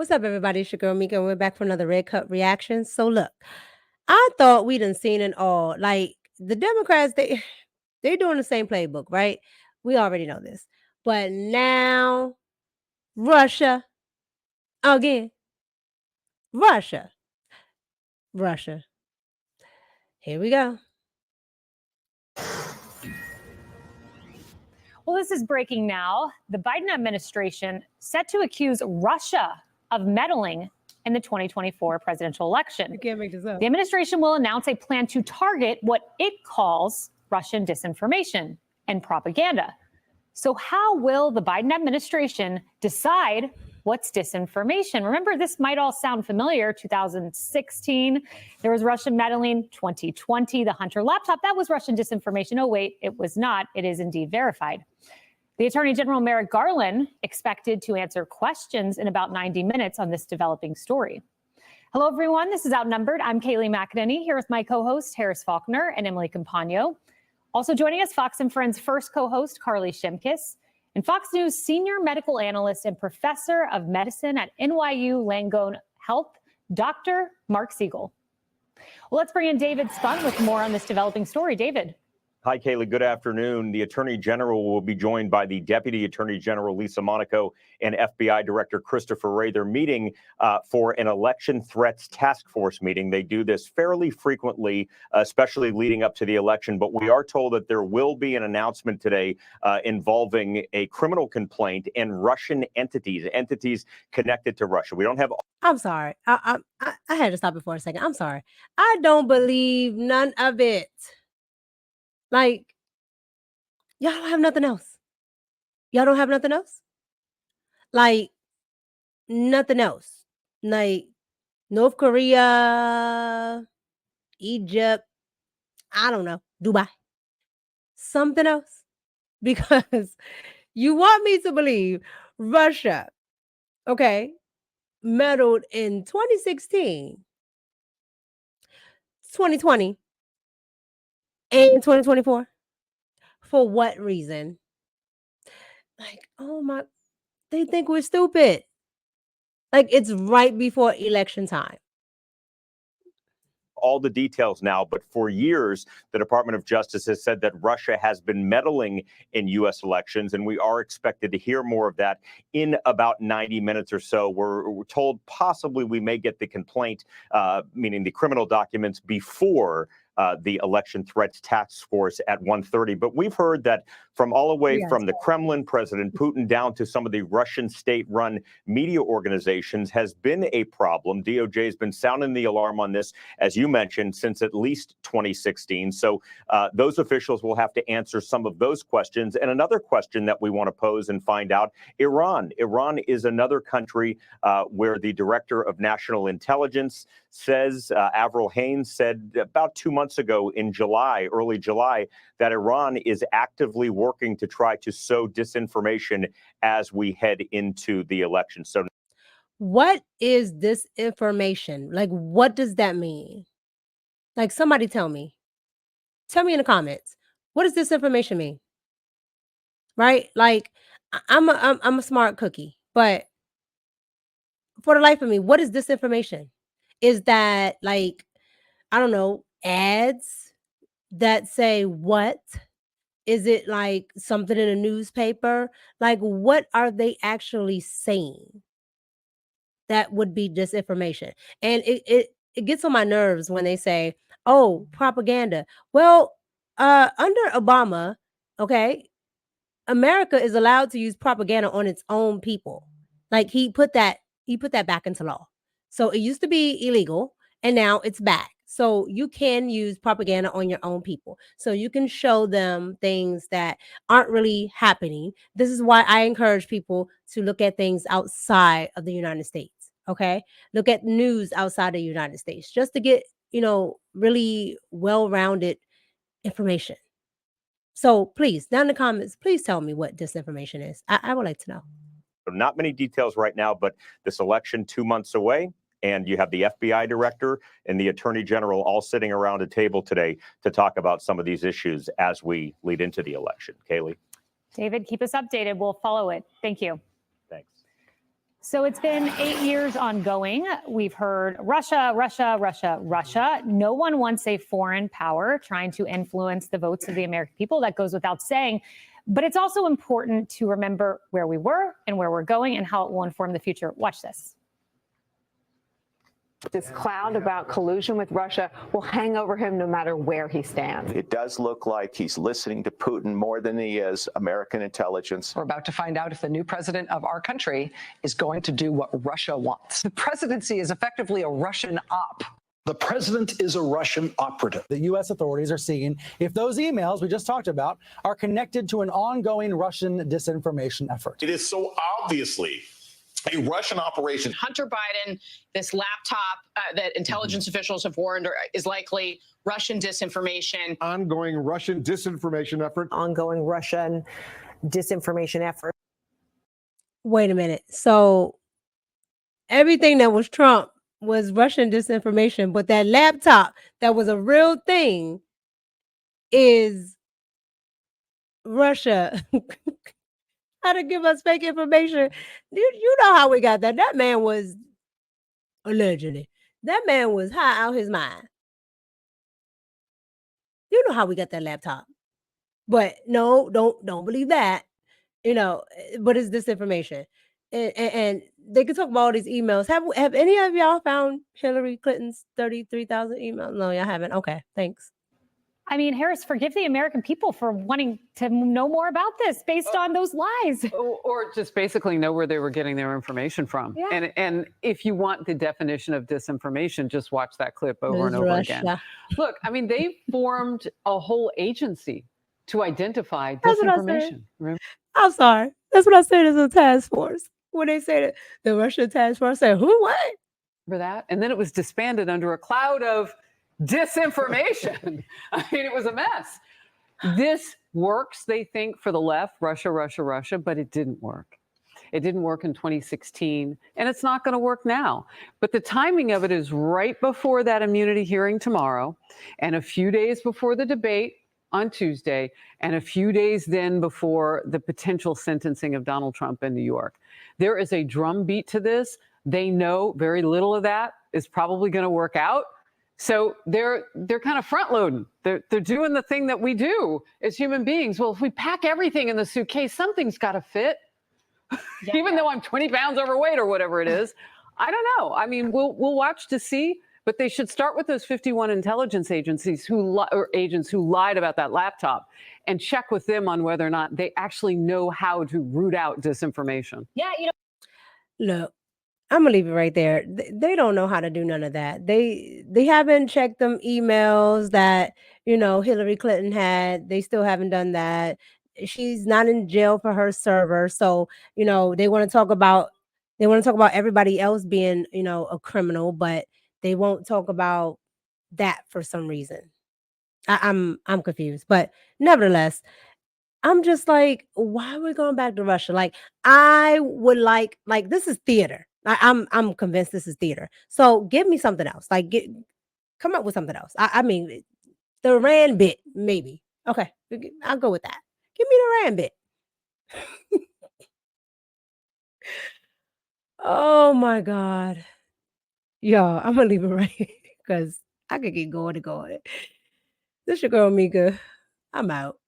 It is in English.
What's up, everybody? It's your girl Mika, and we're back for another Red Cup reaction. So look, I thought we done seen it all. Like the Democrats, they're doing the same playbook, right? We already know this. But now Russia again. Russia. Russia. Here we go. Well, this is breaking now. The Biden administration set to accuse Russia of meddling in the 2024 presidential election. You can't make this up. The administration will announce a plan to target what it calls Russian disinformation and propaganda. So how will the Biden administration decide what's disinformation? Remember, this might all sound familiar. 2016, there was Russian meddling. 2020, the Hunter laptop, that was Russian disinformation. Oh, wait, it was not. It is indeed verified. The Attorney General Merrick Garland expected to answer questions in about 90 minutes on this developing story. Hello, everyone. This is Outnumbered. I'm Kaylee McEnany here with my co-host Harris Faulkner and Emily Campagno. Also joining us, Fox and Friends first co-host Carly Shimkus, and Fox News senior medical analyst and professor of medicine at NYU Langone Health, Dr. Mark Siegel. Well, let's bring in David Spun with more on this developing story. David. Hi, Kaylee. Good afternoon. The Attorney General will be joined by the Deputy Attorney General Lisa Monaco and FBI Director Christopher Wray. They're meeting for an election threats task force meeting. They do this fairly frequently, especially leading up to the election. But we are told that there will be an announcement today involving a criminal complaint and Russian entities connected to Russia. We don't have. I'm sorry. I had to stop it for a second. I'm sorry. I don't believe none of it. Like, y'all don't have nothing else. Y'all don't have nothing else? Like, nothing else. Like, North Korea, Egypt, I don't know, Dubai. Something else? Because you want me to believe Russia, okay, meddled in 2016, 2020, and 2024. For what reason? Like, oh my, they think we're stupid. Like, it's right before election time. All the details now, but for years, the Department of Justice has said that Russia has been meddling in U.S. elections, and we are expected to hear more of that in about 90 minutes or so. We're told possibly we may get the complaint, meaning the criminal documents, before the election threats task force at 1:30. But we've heard that from all the way from the Kremlin, President Putin, down to some of the Russian state-run media organizations has been a problem. DOJ has been sounding the alarm on this, as you mentioned, since at least 2016. So those officials will have to answer some of those questions. And another question that we want to pose and find out, Iran. Iran is another country where the Director of National Intelligence says, Avril Haines said about 2 months ago in July, early July, that Iran is actively working to try to sow disinformation as we head into the election. So what is disinformation? Like, what does that mean? Like, somebody tell me. Tell me in the comments. What does disinformation mean? Right? Like, I'm a smart cookie, but for the life of me, what is disinformation? Is that, like, I don't know, ads that say what? Is it like something in a newspaper? Like, what are they actually saying that would be disinformation? And it gets on my nerves when they say, oh, propaganda. Well, under Obama, okay, America is allowed to use propaganda on its own people. Like, he put that back into law. So it used to be illegal, and now it's back. So you can use propaganda on your own people. So you can show them things that aren't really happening. This is why I encourage people to look at things outside of the United States. Okay. Look at news outside the United States just to get, really well-rounded information. So please, down in the comments, please tell me what disinformation is. I would like to know. Not many details right now, but this election 2 months away. And you have the FBI director and the attorney general all sitting around a table today to talk about some of these issues as we lead into the election. Kaylee. David, keep us updated. We'll follow it. Thank you. Thanks. So it's been 8 years ongoing. We've heard Russia, Russia, Russia, Russia. No one wants a foreign power trying to influence the votes of the American people. That goes without saying. But it's also important to remember where we were and where we're going and how it will inform the future. Watch this. This cloud about collusion with Russia will hang over him no matter where he stands. It does look like he's listening to Putin more than he is American intelligence. We're about to find out if the new president of our country is going to do what Russia wants. The presidency is effectively a Russian op. The president is a Russian operative. The U.S. authorities are seeing if those emails we just talked about are connected to an ongoing Russian disinformation effort. It is so obviously a Russian operation. Hunter Biden, this laptop that intelligence officials have warned is likely Russian disinformation. Ongoing Russian disinformation effort. Ongoing Russian disinformation effort. Wait a minute. So everything that was Trump was Russian disinformation, but that laptop that was a real thing is Russia. How to give us fake information. You know how we got that. That man was allegedly. That man was high out his mind. You know how we got that laptop. But no, don't believe that. You know, but it's disinformation. And they can talk about all these emails. Have any of y'all found Hillary Clinton's 33,000 emails? No, y'all haven't. Okay, thanks. I mean, Harris, forgive the American people for wanting to know more about this based on those lies. Or just basically know where they were getting their information from. Yeah. And if you want the definition of disinformation, just watch that clip over and over again. Look, I mean, they formed a whole agency to identify disinformation. I'm sorry. That's what I said as a task force. When they say that the Russian task force, I said, who, what? Remember that? And then it was disbanded under a cloud of disinformation. I mean, it was a mess. This works, they think, for the left, Russia, Russia, Russia, but it didn't work. It didn't work in 2016, and it's not going to work now. But the timing of it is right before that immunity hearing tomorrow, and a few days before the debate on Tuesday, and a few days then before the potential sentencing of Donald Trump in New York. There is a drumbeat to this. They know very little of that is probably going to work out. So they're kind of front loading. They're doing the thing that we do as human beings. Well, if we pack everything in the suitcase, something's got to fit. Yeah. Even though I'm 20 pounds overweight or whatever it is. I don't know. I mean, we'll watch to see. But they should start with those 51 intelligence agencies or agents who lied about that laptop and check with them on whether or not they actually know how to root out disinformation. Yeah, you know. Look, I'm gonna leave it right there. They don't know how to do none of that. They haven't checked them emails that, you know, Hillary Clinton had. They still haven't done that. She's not in jail for her server. So, you know, they want to talk about everybody else being, you know, a criminal, but they won't talk about that for some reason. I'm confused, but nevertheless, I'm just like, why are we going back to Russia? Like, I would like this is theater. I'm convinced this is theater. So give me something else. Like, come up with something else. I mean, the Iran bit, maybe. Okay, I'll go with that. Give me the Iran bit. Oh my God. Y'all, I'm gonna leave it right here because I could keep going and going. This your girl Mika. I'm out.